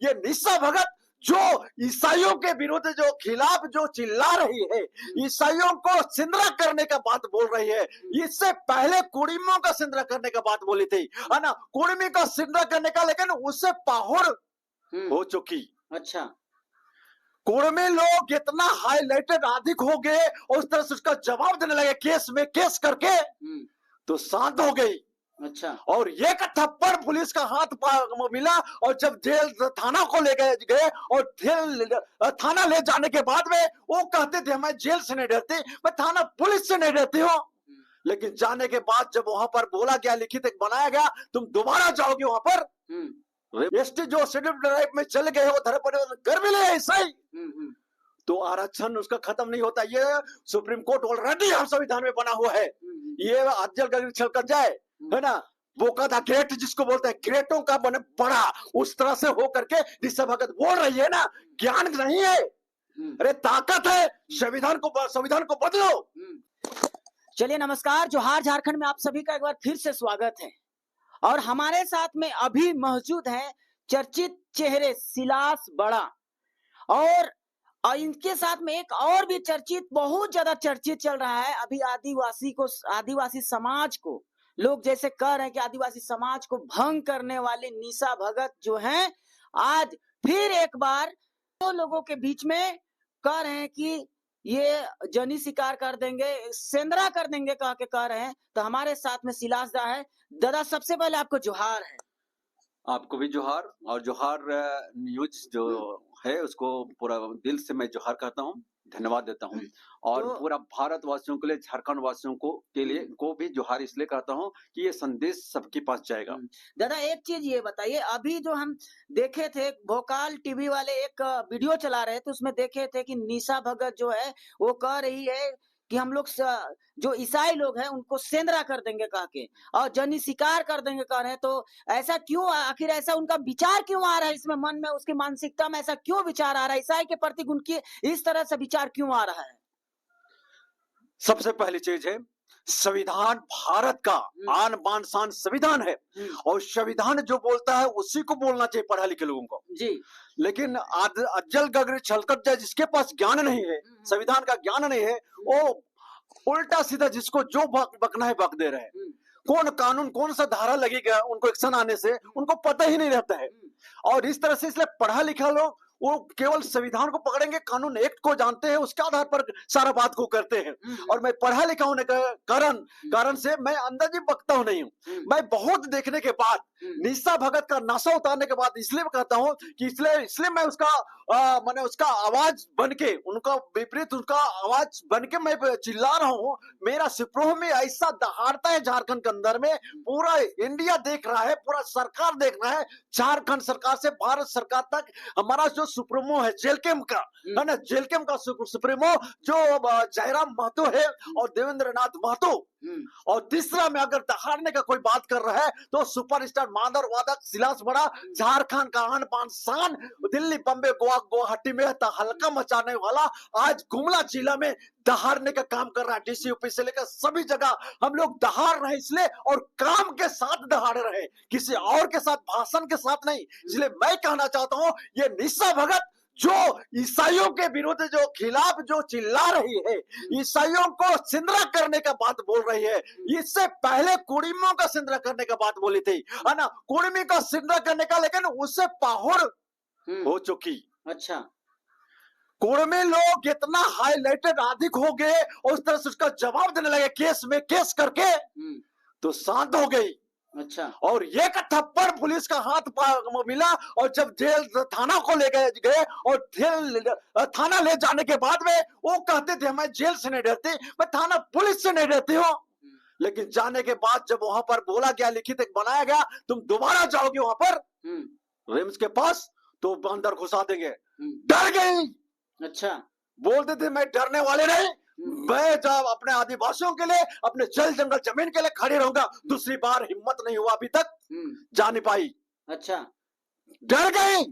ये निशा भगत जो ईसाइयों के विरुद्ध जो खिलाफ जो चिल्ला रही है, ईसाइयों को सिंदरा करने का बात बोल रही है। इससे पहले कुड़ियों का सिंदरा करने का बात बोली थी, है ना, कुड़मी का सिंदरा करने का, लेकिन उससे पाहुर हो चुकी। अच्छा, कुड़मी लोग इतना हाईलाइटेड अधिक हो गए और उस तरह से उसका जवाब देने लगे केस में, केस करके तो शांत हो गई। अच्छा, और एक थप्पड़ पुलिस का हाथ मिला और जब जेल थाना को ले गए और थाना ले जाने के बाद में वो कहते थे मैं जेल से नहीं डरती, मैं थाना पुलिस से नहीं डरती हूँ। लेकिन जाने के बाद जब वहां पर बोला गया, लिखित एक बनाया गया, तुम दोबारा जाओगे वहां पर, एसटी जो शेड्यूल ट्राइब में चले गए वो धरे पड़े कर भी ले ऐसा ही, तो आरक्षण उसका खत्म नहीं होता। ये सुप्रीम कोर्ट ऑलरेडी हम संविधान में बना हुआ है। ये अज्जल गगरी छल कर जाए, है ना, बोका था ग्रेट जिसको बोलते हैं, ग्रेटों का बने बड़ा, उस तरह से हो करके निशा भगत बोल रही है ना, ज्ञान नहीं है, अरे ताकत है। संविधान को बदलो। चलिए नमस्कार, जोहार झारखंड में आप सभी का एक बार फिर से स्वागत है। और हमारे साथ में अभी मौजूद है चर्चित चेहरे सिलास बड़ा, और इनके साथ में एक और भी चर्चित, बहुत ज्यादा चर्चित चल रहा है अभी आदिवासी समाज को लोग जैसे कह रहे हैं कि आदिवासी समाज को भंग करने वाले निशा भगत जो हैं, आज फिर एक बार तो लोगों के बीच में कह रहे हैं कि ये जनी शिकार कर देंगे, सेंदरा कर देंगे कह रहे हैं। तो हमारे साथ में सिलास दा है। दादा सबसे पहले आपको जोहार है। आपको भी जोहार, और जोहार न्यूज जो है उसको पूरा दिल से मैं जोहार कहता हूँ, धन्यवाद देता हूँ। और तो पूरा भारत वासियों के लिए, झारखंड वासियों के लिए को भी जोहार इसलिए कहता हूँ कि ये संदेश सबके पास जाएगा। दादा एक चीज ये बताइए, अभी जो हम देखे थे भोकाल टीवी वाले एक वीडियो चला रहे थे, उसमें देखे थे कि निशा भगत जो है वो कह रही है कि हम लोग जो ईसाई लोग हैं उनको सेंदरा कर देंगे कह के, और जनी शिकार कर देंगे कह रहे हैं। तो ऐसा क्यों, आखिर ऐसा उनका विचार क्यों आ रहा है इसमें, मन में, उसकी मानसिकता में ऐसा क्यों विचार आ रहा है, ईसाई के प्रति उनकी इस तरह से विचार क्यों आ रहा है? सबसे पहली चीज है, संविधान भारत का आन बान शान संविधान है, और संविधान जो बोलता है उसी को बोलना चाहिए पढ़ा लिखे लोगों को जी। लेकिन अज्जल गगरी छलकट जाए जिसके पास ज्ञान नहीं है, संविधान का ज्ञान नहीं है, वो उल्टा सीधा जिसको जो बकना है बक दे रहे हैं। कौन कानून, कौन सा धारा लगेगा उनको एक्शन आने से उनको पता ही नहीं रहता है। और इस तरह से इसलिए पढ़ा लिखा लोग वो केवल संविधान को पकड़ेंगे, कानून एक्ट को जानते हैं, उसके आधार पर सारा बात को करते हैं। और मैं पढ़ा लिखा होने के कारण से मैं अंदाजी बकता हूं नहीं हूं। मैं बहुत देखने के बाद, निशा भगत का नशा उतारने के बाद इसलिए कहता हूं कि इसलिए मैं उसका मैंने उसका आवाज बन के, उनका विपरीत उसका आवाज बन के मैं चिल्ला रहा हूं। मेरा सिपरोह में ऐसा दहाड़ता है झारखंड के अंदर में, पूरा इंडिया देख रहा है, पूरा सरकार देख रहा है, झारखंड सरकार से भारत सरकार तक। हमारा जो सुप्रीमो है जेलकेम का, है ना, जेलकेम का सुप्रीमो जो जयराम महतो है और देवेंद्र नाथ महतो, और तीसरा में अगर दहाड़ने का कोई बात कर रहा है तो सुपरस्टार मादर वादक सिलास बड़ा, झारखंड का आन बान शान, दिल्ली बम्बे गोवा गुवाहाटी में हल्का मचाने वाला, आज गुमला जिला में दहाड़ने का काम कर रहा है। डीसीयूपी से लेकर सभी जगह हम लोग दहाड़ रहे इसलिए, और काम के साथ दहाड़ रहे, किसी और के साथ, भाषण के साथ नहीं। इसलिए मैं कहना चाहता हूं, ये निशा भगत जो ईसाइयों के विरुद्ध जो खिलाफ जो चिल्ला रही है, ईसाइयों को सिंदरा करने का बात बोल रही है, इससे पहले कुड़ियों का सिंदरा करने का बात बोली थी, है ना, कुड़मी का सिंदरा करने का, लेकिन उससे पाहुर हो चुकी। अच्छा, कुड़मी लोग इतना हाईलाइटेड अधिक हो गए और उस तरह से उसका जवाब देने लगे केस में, केस करके तो शांत हो गई। अच्छा, और एक थप्पड़ पुलिस का हाथ मिला और जब जेल थाना को ले गए और थाना ले जाने के बाद में वो कहते थे मैं जेल से नहीं डरती, मैं थाना पुलिस से नहीं डरती हूँ। लेकिन जाने के बाद जब वहां पर बोला गया, लिखित एक बनाया गया, तुम दोबारा जाओगे वहां पर रिम्स के पास तो अंदर घुसा देंगे, डर गई। अच्छा, बोलते थे मैं डरने वाले नहीं, मैं जब अपने आदिवासियों के लिए, अपने जल जंगल जमीन के लिए खड़े रहूंगा। दूसरी बार हिम्मत नहीं हुआ, अभी तक जा नहीं पाई। अच्छा, डर गई।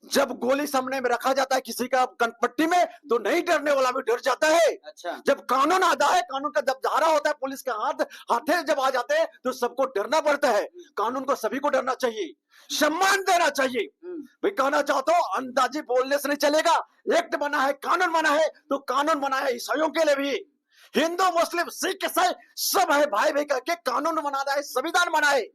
जब गोली सामने में रखा जाता है किसी का कनपट्टी में, तो नहीं डरने वाला भी डर जाता है। अच्छा। जब कानून आता है, कानून का जब धारा होता है, पुलिस के हाथे जब आ जाते हैं, तो सबको डरना पड़ता है। कानून को सभी को डरना चाहिए, सम्मान देना चाहिए। भाई कहना चाहता हूं, अंदाजी बोलने से नहीं चलेगा। एक्ट बना है, कानून बना है, तो कानून बना है ईसाइयों के लिए भी। हिंदू, मुस्लिम, सिख, ईसाई सब है भाई भाई करके कानून बनाना है, संविधान बना है।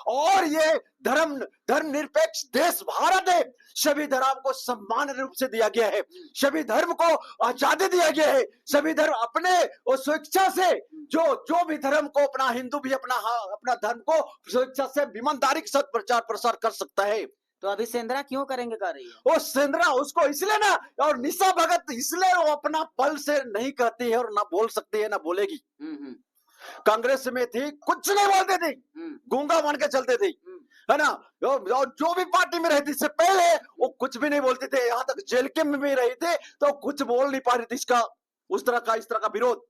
और ये धर्म निरपेक्ष देश भारत है। सभी धर्म को सम्मान रूप से दिया गया है, सभी धर्म को आजादी दिया गया है। सभी धर्म अपने और स्वेच्छा से जो भी धर्म को अपना, हिंदू भी अपना धर्म को स्वेच्छा से ईमानदारी के साथ प्रचार प्रसार कर सकता है। तो अभी सेंद्रा क्यों करेंगे कर रही है? वो सेंद्रा उसको इसलिए ना, और निशा भगत इसलिए वो अपना बल से नहीं कहती है और ना बोल सकती है ना बोलेगी। कांग्रेस में थी, कुछ नहीं बोलते थे, गूंगा बन के चलते थे, है ना। और जो भी पार्टी में रहती, इससे पहले वो कुछ भी नहीं बोलते थे। यहाँ तक जेल के में भी रही थे तो कुछ बोल नहीं पा रही थी। इसका इस तरह का विरोध,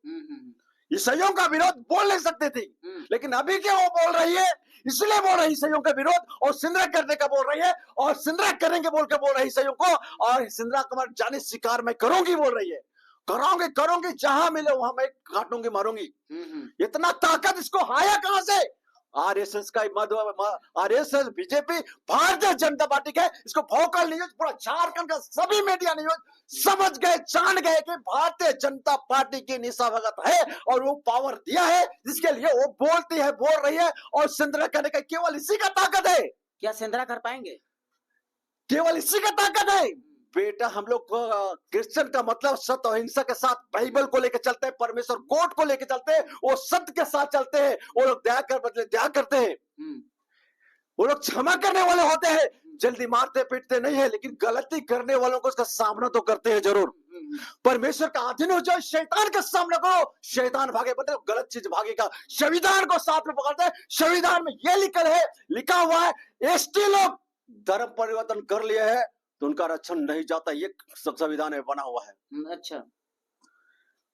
ईसाइयों का विरोध बोल नहीं सकते थे। लेकिन अभी क्या वो बोल रही है, इसलिए बोल रही है ईसाइयों का विरोध, और सिंदरा करने का बोल रही है, और सिंदरा करेंगे बोल के बोल रही है ईसाइयों को, और सिंदरा कमर जाने शिकार मैं करूंगी बोल रही है। करूंगी जहां मिले वहां मैं काटूंगी, मारूंगी। इतना ताकत इसको आया कहां से? आरएसएस का RSS, BJP, Bharatiya Janata party का। इसको भोकल न्यूज, पूरा झारखंड का सभी मीडिया न्यूज समझ गए, जान गए कि भारतीय जनता पार्टी की निशा भगत है, और वो पावर दिया है जिसके लिए वो बोलती है, बोल रही है। और सिंदरा करने का केवल इसी का ताकत है। क्या सेंद्रा कर पाएंगे? केवल इसी का ताकत है बेटा। हम लोग क्रिश्चियन का मतलब सत्य और अहिंसा के साथ बाइबल को लेकर चलते हैं, परमेश्वर कोड को लेकर चलते हैं, वो सत्य के साथ चलते हैं। वो लोग दया कर बदले दया करते हैं, वो लोग क्षमा करने वाले होते हैं, जल्दी मारते पीटते नहीं है। लेकिन गलती करने वालों को उसका सामना तो करते हैं जरूर। परमेश्वर का अधीन हो जाओ, शैतान का सामना करो, शैतान भागे, मतलब गलत चीज भागेगा। संविधान को साथ में पकड़ते हैं। संविधान में यह लिखा हुआ है, एसटी लोग धर्म परिवर्तन कर लिए है तो उनका रक्षण नहीं जाता, ये संविधान में बना हुआ है। अच्छा।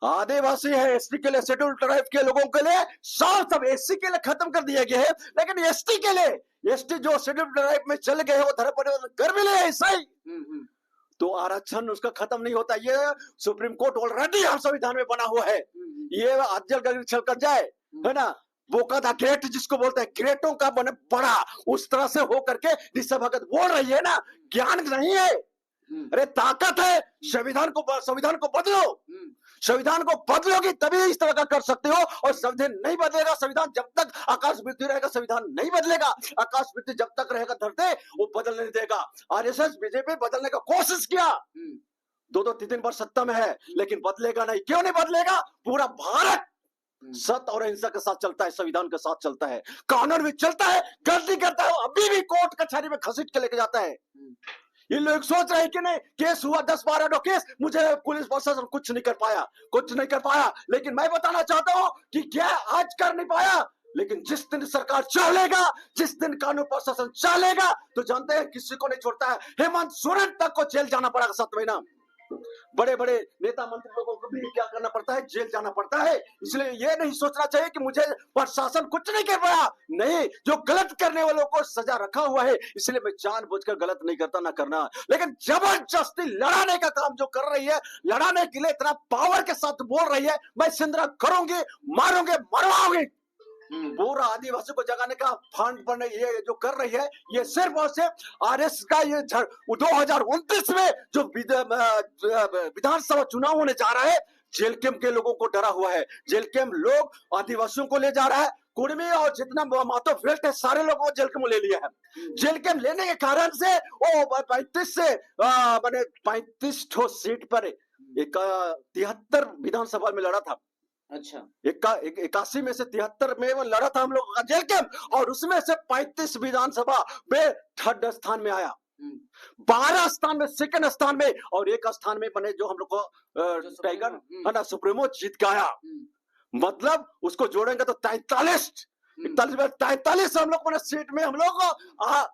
आदिवासी है, एसटी के लिए, शेड्यूल ट्राइब के लोगों के लिए सब एससी के लिए खत्म कर दिया गया है। लेकिन एसटी के लिए, एसटी जो शेड्यूल ट्राइब में चल गए वो धर्म परिवर्तन कर भी ले ऐसा ही, तो आरक्षण उसका खत्म नहीं होता। ये सुप्रीम कोर्ट ऑलरेडी हम संविधान में बना हुआ है। ये अज्जल गगरी छलक जाए, है ना, बोकादा ग्रेट जिसको बोलते हैं, ग्रेटों का बने बड़ा, उस तरह से हो करके निशा भगत बोल रही है ना। ज्ञान नहीं है, अरे ताकत है। संविधान को बदलो, संविधान को बदलोगी तभी इस तरह का कर सकते हो। और संविधान नहीं बदलेगा, संविधान जब तक आकाश पृथ्वी रहेगा संविधान नहीं बदलेगा। आकाश पृथ्वी जब तक रहेगा धरती वो बदलने नहीं देगा। आरएसएस, बीजेपी बदलने का कोशिश किया, 2-3 वर्ष सत्ता में है, लेकिन बदलेगा नहीं। क्यों नहीं बदलेगा? पूरा भारत सत्य और अहिंसा के साथ चलता है, संविधान के साथ चलता है, कानून भी चलता है। गलती करता है अभी भी कोर्ट कचहरी में घसीट के लेके जाता है। ये लोग सोच रहे हैं कि नहीं, केस हुआ 10-12 केस, मुझे पुलिस प्रशासन कुछ नहीं कर पाया। लेकिन मैं बताना चाहता हूं कि क्या आज कर नहीं पाया, लेकिन जिस दिन सरकार चलेगा, जिस दिन कानून प्रशासन चलेगा, तो जानते हैं किसी को नहीं छोड़ता है। हेमंत सोरेन तक को जेल जाना पड़ेगा 7 महीना। बड़े बड़े नेता मंत्री लोगों को भी क्या करना पड़ता है, जेल जाना पड़ता है। इसलिए ये नहीं सोचना चाहिए कि मुझे प्रशासन कुछ नहीं कर पाया। नहीं, जो गलत करने वालों को सजा रखा हुआ है, इसलिए मैं जानबूझकर गलत नहीं करता, ना करना। लेकिन जबरदस्ती लड़ाने का काम जो कर रही है, लड़ाने के लिए इतना पावर के साथ बोल रही है, मैं सिंदरा करूंगी, मारूंगी, मरवाऊंगी। पूरा आदिवासी को जगाने का फंड बनने ये जो कर रही है, ये सिर्फ और सिर्फ आरएस का ये 2029 में जो विधानसभा चुनाव होने जा रहा है, जेल कैंप के लोगों को डरा हुआ है। जेल कैंप लोग आदिवासियों को ले जा रहा है, कुर्मी और जितना मातो फेल्ट है सारे लोगों को जेल कैंप ले लिया है। जेल कैंप लेने के कारण से वो 35 ठो सीट पर 73 विधानसभा में लड़ा था। अच्छा। 81 में से 73 में वो लड़ा था हम लोग का जेल कैंप, और उसमें से 35 विधानसभा में 3rd स्थान में आया, 12 स्थान में 2nd स्थान में, और 1 स्थान में बने जो हम लोग को टाइगर है ना, सुप्रीमो जीत गया। मतलब उसको जोड़ेंगे तो 43 हम लोग मैंने सीट में हम लोग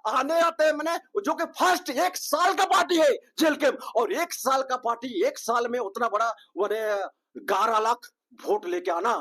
आने आते हैं। मैंने जो कि फर्स्ट 1 साल का पार्टी है जेल कैंप, और 1 साल का पार्टी 1 साल में उतना बड़ा 11 लाख वोट लेके आना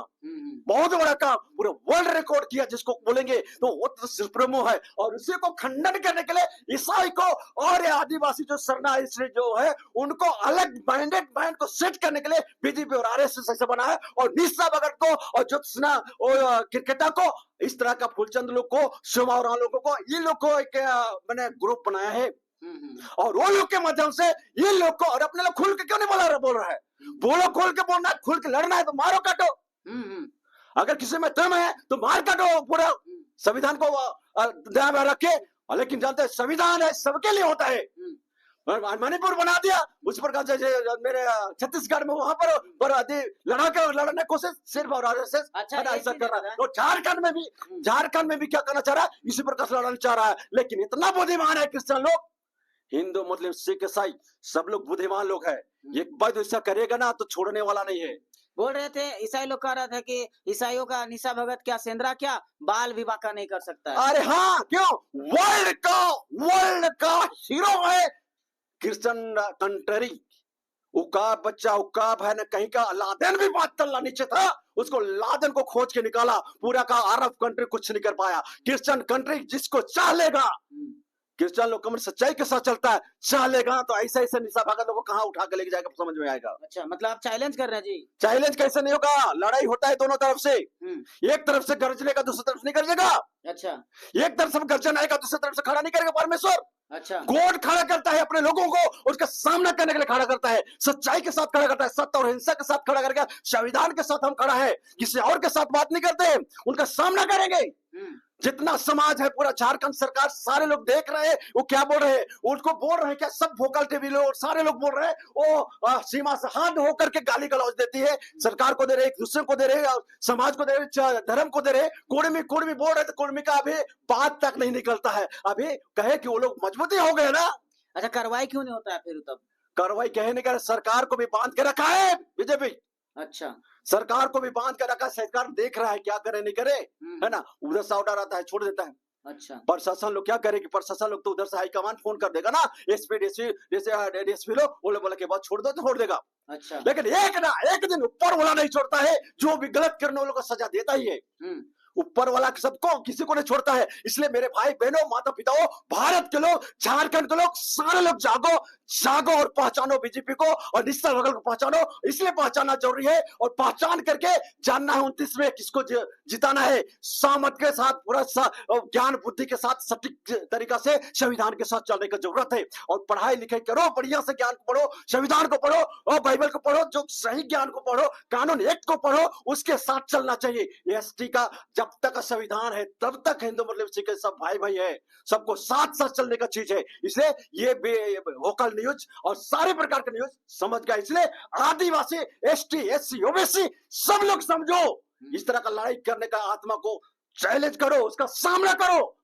बहुत बड़ा काम, पूरा वर्ल्ड रिकॉर्ड किया जिसको बोलेंगे तो वो तो सुप्रीमो है। और उसी को खंडन करने के लिए ईसाई को और ये आदिवासी जो शरणार्थी जो है उनको अलग माइंड को सेट करने के लिए बीजेपी और आरएसएस ऐसा बना है। और निशा भगत को और ज्योत्सना और क्रिकेटा को, इस तरह का फूलचंद लोग को, शिवमा और लोगों को, ये लोग को एक मैंने ग्रुप बनाया है। और वो लोग के माध्यम से ये लोग को, और अपने लोग खुल के क्यों नहीं बोल रहा है? बोलो, खोल के बोलना है, खुल के लड़ना है तो मारो काटो। अगर किसी में दम है तो मार काटो, पूरा संविधान को ध्यान में रखे। लेकिन जानते हैं संविधान है सबके लिए होता है। मणिपुर बना दिया, उस पर मेरे छत्तीसगढ़ में वहां पर लड़ने कोशिश सिर्फ और आरएसएस ऐसा कर रहा है। तो झारखंड में भी क्या करना चाह रहा है? इसी प्रकार लड़ना चाह रहा है। लेकिन इतना बुद्धिमान है क्रिश्चियन लोग, हिंदू मुस्लिम सिख ईसाई सब लोग बुद्धिमान लोग हैं। एक बार ऐसा करेगा ना तो छोड़ने वाला नहीं है। बोल रहे थे, ईसाई लोग कह रहा था कि ईसाइयों का निशा भगत क्या, सेंद्रा क्या बाल विवाह का नहीं कर सकता है। अरे हाँ, क्यों? वर्ल्ड का हीरो है क्रिश्चियन कंट्री। उकाब बच्चा उकाब है ना, कहीं का लादेन भी बात करना नीचे था, उसको लादेन को खोज के निकाला। पूरा का अरब कंट्री कुछ नहीं कर पाया। क्रिश्चियन कंट्री जिसको चाह लेगा, क्रिश्चियन लोग कमर सच्चाई के साथ चलता है, चाह लेगा तो ऐसे ऐसे निशा भगत लोग को कहाँ उठा के लेके जाएगा समझ में आएगा। अच्छा, मतलब आप चैलेंज कर रहे हैं जी? चैलेंज कैसे नहीं होगा? लड़ाई होता है दोनों तरफ से। एक तरफ से गरजने का, दूसरी तरफ से नहीं गरजेगा। अच्छा, एक तरफ से गर्जन आएगा, दूसरी तरफ से खड़ा नहीं करेगा परमेश्वर। अच्छा, कोर्ट खड़ा करता है अपने लोगों को, उसका सामना करने के लिए खड़ा करता है, सच्चाई के साथ खड़ा करता है, सत्य और हिंसा के साथ खड़ा करके संविधान के साथ हम खड़ा है, किसी और के साथ बात नहीं करते, उनका सामना करेंगे। जितना समाज है पूरा झारखंड सरकार सारे लोग देख रहे हैं, वो क्या बोल रहे हैं, उनको बोल रहे हैं क्या, सब वोकल टीवी लोग सारे लोग बोल रहे हैं, वो सीमा से हाथ होकर के गाली गलौज देती है, सरकार को दे रहे, एक दूसरे को दे रहे, समाज को दे रहे, धर्म को दे रहे, कुर्मी बोल रहे थे, कुर्मी का अभी बात तक नहीं निकलता है। अभी कहे कि वो लोग मजबूती हो गए ना। अच्छा, कार्रवाई क्यों नहीं होता है फिर? तब कार्रवाई कहे नहीं कर, सरकार को भी बांध के रखा है बीजेपी। अच्छा, सरकार को भी बांध के रखा, सरकार देख रहा है क्या करे नहीं करे, है ना। उधर से ऑर्डर आता है छोड़ देता है। अच्छा, प्रशासन लोग क्या करेगी? प्रशासन लोग तो उधर से हाईकमान फोन कर देगा ना, एसपी डीएसपी लोग, वो लोग बोला के बाद छोड़ दो तो छोड़ देगा। अच्छा, लेकिन एक दिन ऊपर वाला नहीं छोड़ता है, जो भी गलत करने वालों को सजा देता ही है। ऊपर वाला सबको, किसी को नहीं छोड़ता है। इसलिए मेरे भाई बहनों, माता पिताओं, भारत के लोग, झारखंड के लोग, सारे लोग जागो और पहचानो बीजेपी को और निशा भगत को पहचानो। इसलिए पहचानना जरूरी है और पहचान करके जानना है 29 में किसको जिताना है। सामत के साथ, पूरा ज्ञान बुद्धि के साथ, सटीक तरीका से संविधान के साथ चलने की जरूरत है। और पढ़ाई लिखाई करो, बढ़िया से ज्ञान को पढ़ो, संविधान को पढ़ो और बाइबल को पढ़ो, जो सही ज्ञान को पढ़ो, कानून एक्ट को पढ़ो, उसके साथ चलना चाहिए। एसटी का जब तक संविधान है तब तक हिंदू मुस्लिम सिख सब भाई है, सबको साथ साथ चलने का चीज है। इसलिए ये वोकल न्यूज और सारे प्रकार के न्यूज समझ गया। इसलिए आदिवासी, एसटी, एससी, ओबीसी सब लोग समझो, इस तरह का लड़ाई करने का आत्मा को चैलेंज करो, उसका सामना करो।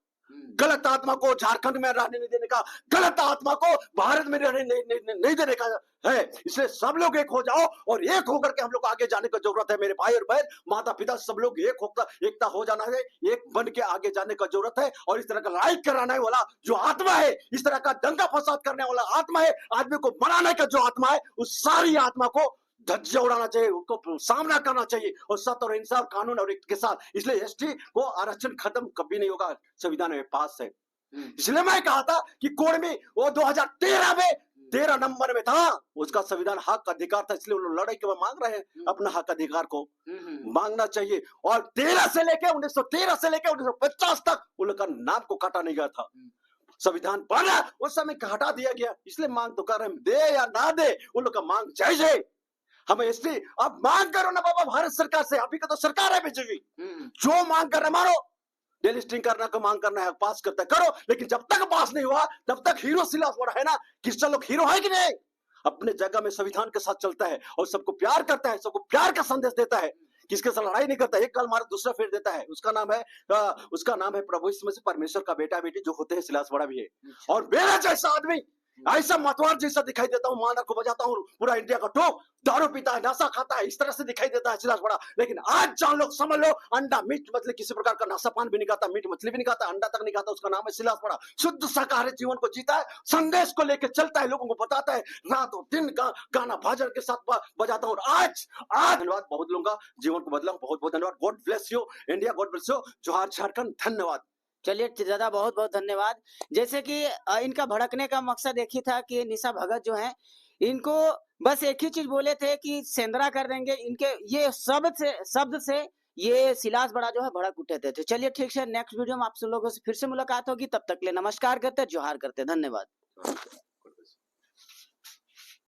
गलत आत्मा को झारखंड में रहने नहीं देने का, गलत आत्मा को भारत में रहने नहीं देने का है। इसलिए सब लोग एक हो जाओ और एक होकर के हम लोग आगे जाने की जरूरत है। मेरे भाई और बहन, माता पिता, सब लोग एकता हो जाना है, एक बन के आगे जाने की जरूरत है। और इस तरह का लड़ाई कराने वाला जो आत्मा है, इस तरह का दंगा फसाद करने वाला आत्मा है, आदमी को मनाने का जो आत्मा है, उस सारी आत्मा को धज्जियां उड़ाना चाहिए, उनको सामना करना चाहिए और सत्य और इंसाफ, कानून और के साथ। इसलिए एसटी को आरक्षण खत्म कभी नहीं होगा, संविधान में पास है। इसलिए मैं कहा था कि कोर्मी वो 2013 में 13 नंबर में था, उसका संविधान हक अधिकार था, इसलिए वो लोग लड़ाई के मांग रहे हैं अपना हक अधिकार को मांगना चाहिए। और 13 से लेकर 1950 तक उन लोग का नाम को काटा नहीं गया था। संविधान बना उस समय हटा दिया गया, इसलिए मांग तो कर रहे हैं, दे या ना दे उन लोग का मांग जायज है। हमें इसलिए अब मांग करो ना बाबा भारत सरकार से, अभी का तो सरकार है बीजेपी, जो मांग करना मानो, डेलिस्टिंग करना का मांग करना है, पास करता है करो। लेकिन जब तक पास नहीं हुआ तब तक हीरो सिलास बड़ा है ना, क्रिश्चियन लोग हीरो है कि नहीं? अपने जगह में संविधान के साथ चलता है और सबको प्यार करता है, सबको प्यार का संदेश देता है, किसके साथ लड़ाई नहीं करता। एक कल मारा दूसरा फेर देता है। उसका नाम है प्रभु यीशु मसीह, परमेश्वर का बेटा बेटी जो होते हैं, सिलास बड़ा भी है। और मेरा जैसा आदमी ऐसा मतवार जैसा दिखाई देता हूँ, मानर को बजाता हूँ, पूरा इंडिया का टॉप, दारू पीता है, नशा खाता है, इस तरह से दिखाई देता है सिलास बड़ा। लेकिन आज जान लो, समझ लो, अंडा मीट मछली किसी प्रकार का नशा पान भी नहीं खाता, मीट मछली भी नहीं खाता, अंडा तक नहीं खाता, उसका नाम है सिलास बड़ा। शुद्ध शाकाहारी जीवन को जीता है, संदेश को लेकर चलता है, लोगों को बताता है, रातों दिन का गाना भजन के साथ बजाता हूँ। आज आज धन्यवाद, बहुत लोगों का जीवन को बदला, बहुत बहुत धन्यवाद। God bless you India, God bless you जोहार झारखंड, धन्यवाद। चलिए दादा, बहुत बहुत धन्यवाद। जैसे कि इनका भड़कने का मकसद एक ही था कि निशा भगत जो है, इनको बस एक ही चीज बोले थे कि सेंधरा कर देंगे, इनके ये शब्द से ये सिलास बड़ा जो है भड़क उठे थे। चलिए ठीक है, नेक्स्ट वीडियो में आप सब लोगों से फिर से मुलाकात होगी, तब तक के लिए नमस्कार करते, जोहार करते, धन्यवाद।